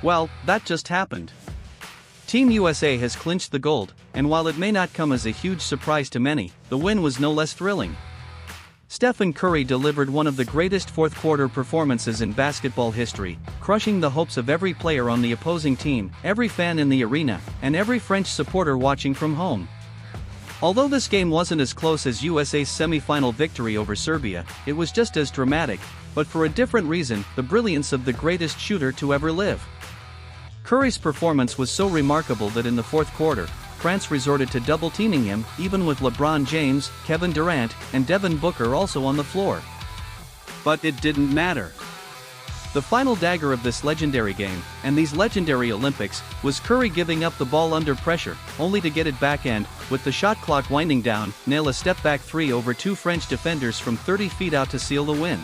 Well, that just happened. Team USA has clinched the gold, and while it may not come as a huge surprise to many, the win was no less thrilling. Stephen Curry delivered one of the greatest fourth-quarter performances in basketball history, crushing the hopes of every player on the opposing team, every fan in the arena, and every French supporter watching from home. Although this game wasn't as close as USA's semi-final victory over Serbia, it was just as dramatic, but for a different reason: the brilliance of the greatest shooter to ever live. Curry's performance was so remarkable that in the fourth quarter, France resorted to double-teaming him, even with LeBron James, Kevin Durant, and Devin Booker also on the floor. But it didn't matter. The final dagger of this legendary game, and these legendary Olympics, was Curry giving up the ball under pressure, only to get it back and, with the shot clock winding down, nail a step-back three over two French defenders from 30 feet out to seal the win.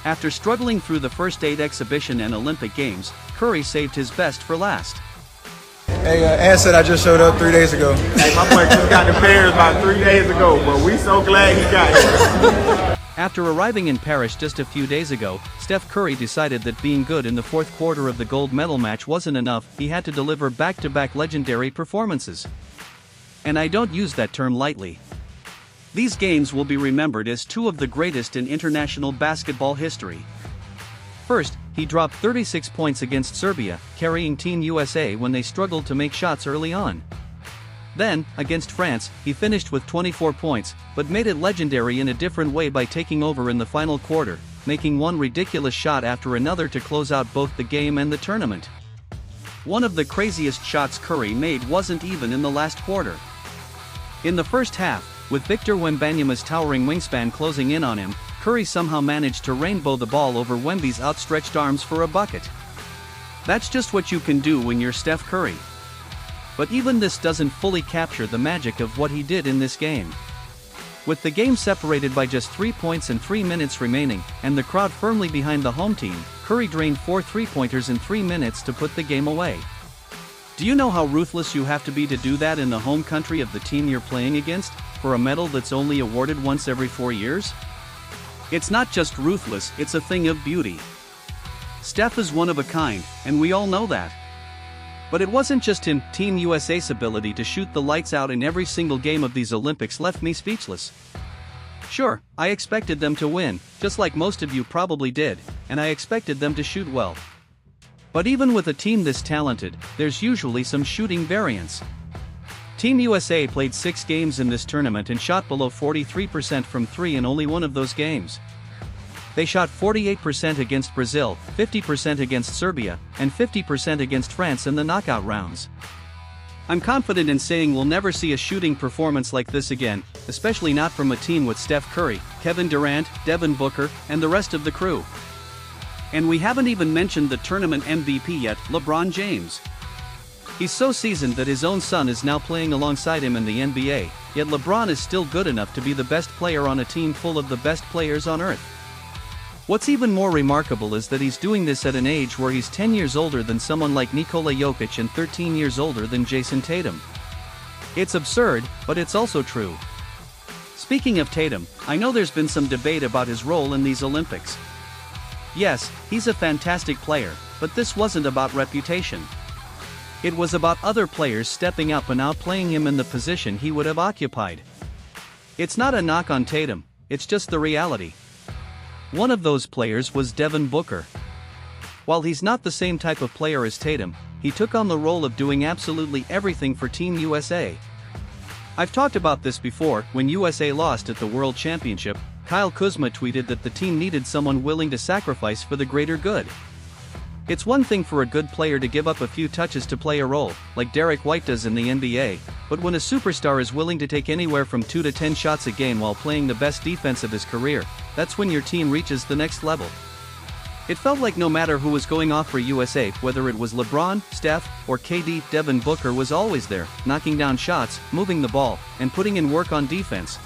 After struggling through the first 8 exhibition and Olympic Games, Curry saved his best for last. Hey, Ann said I just showed up 3 days ago. Hey, my boy just got to Paris about 3 days ago, but we so glad he got here. After arriving in Paris just a few days ago, Steph Curry decided that being good in the fourth quarter of the gold medal match wasn't enough. He had to deliver back-to-back legendary performances. And I don't use that term lightly. These games will be remembered as two of the greatest in international basketball history. First, he dropped 36 points against Serbia, carrying Team USA when they struggled to make shots early on. Then, against France, he finished with 24 points, but made it legendary in a different way by taking over in the final quarter, making one ridiculous shot after another to close out both the game and the tournament. One of the craziest shots Curry made wasn't even in the last quarter. In the first half, with Victor Wembanyama's towering wingspan closing in on him, Curry somehow managed to rainbow the ball over Wemby's outstretched arms for a bucket. That's just what you can do when you're Steph Curry. But even this doesn't fully capture the magic of what he did in this game. With the game separated by just 3 points and 3 minutes remaining, and the crowd firmly behind the home team, Curry drained 4 three-pointers in 3 minutes to put the game away. Do you know how ruthless you have to be to do that in the home country of the team you're playing against, for a medal that's only awarded once every 4 years? It's not just ruthless, it's a thing of beauty. Steph is one of a kind, and we all know that. But it wasn't just him. Team USA's ability to shoot the lights out in every single game of these Olympics left me speechless. Sure, I expected them to win, just like most of you probably did, and I expected them to shoot well. But even with a team this talented, there's usually some shooting variance. Team USA played 6 games in this tournament and shot below 43% from 3 in only one of those games. They shot 48% against Brazil, 50% against Serbia, and 50% against France in the knockout rounds. I'm confident in saying we'll never see a shooting performance like this again, especially not from a team with Steph Curry, Kevin Durant, Devin Booker, and the rest of the crew. And we haven't even mentioned the tournament MVP yet, LeBron James. He's so seasoned that his own son is now playing alongside him in the NBA, yet LeBron is still good enough to be the best player on a team full of the best players on earth. What's even more remarkable is that he's doing this at an age where he's 10 years older than someone like Nikola Jokic and 13 years older than Jason Tatum. It's absurd, but it's also true. Speaking of Tatum, I know there's been some debate about his role in these Olympics. Yes, he's a fantastic player, but this wasn't about reputation. It was about other players stepping up and outplaying him in the position he would have occupied. It's not a knock on Tatum, it's just the reality. One of those players was Devin Booker. While he's not the same type of player as Tatum, he took on the role of doing absolutely everything for Team USA. I've talked about this before. When USA lost at the World Championship, Kyle Kuzma tweeted that the team needed someone willing to sacrifice for the greater good. It's one thing for a good player to give up a few touches to play a role, like Derek White does in the NBA, but when a superstar is willing to take anywhere from 2 to 10 shots a game while playing the best defense of his career, that's when your team reaches the next level. It felt like no matter who was going off for USA, whether it was LeBron, Steph, or KD, Devin Booker was always there, knocking down shots, moving the ball, and putting in work on defense.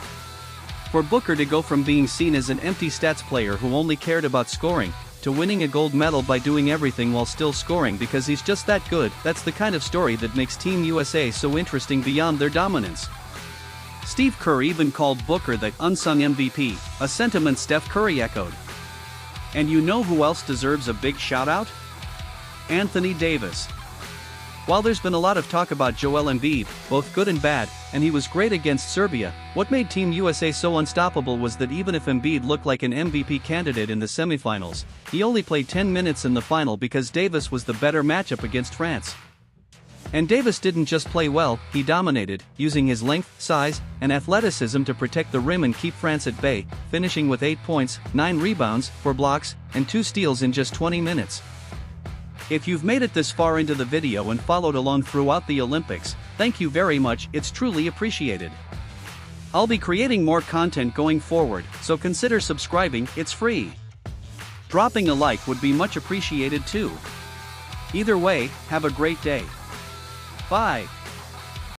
For Booker to go from being seen as an empty stats player who only cared about scoring, to winning a gold medal by doing everything while still scoring because he's just that good, that's the kind of story that makes Team USA so interesting beyond their dominance. Steve Kerr even called Booker the unsung MVP, a sentiment Steph Curry echoed. And you know who else deserves a big shout-out? Anthony Davis. While there's been a lot of talk about Joel Embiid, both good and bad, and he was great against Serbia, what made Team USA so unstoppable was that even if Embiid looked like an MVP candidate in the semifinals, he only played 10 minutes in the final because Davis was the better matchup against France. And Davis didn't just play well, he dominated, using his length, size, and athleticism to protect the rim and keep France at bay, finishing with 8 points, 9 rebounds, 4 blocks, and 2 steals in just 20 minutes. If you've made it this far into the video and followed along throughout the Olympics, thank you very much, it's truly appreciated. I'll be creating more content going forward, so consider subscribing, it's free. Dropping a like would be much appreciated too. Either way, have a great day. Bye.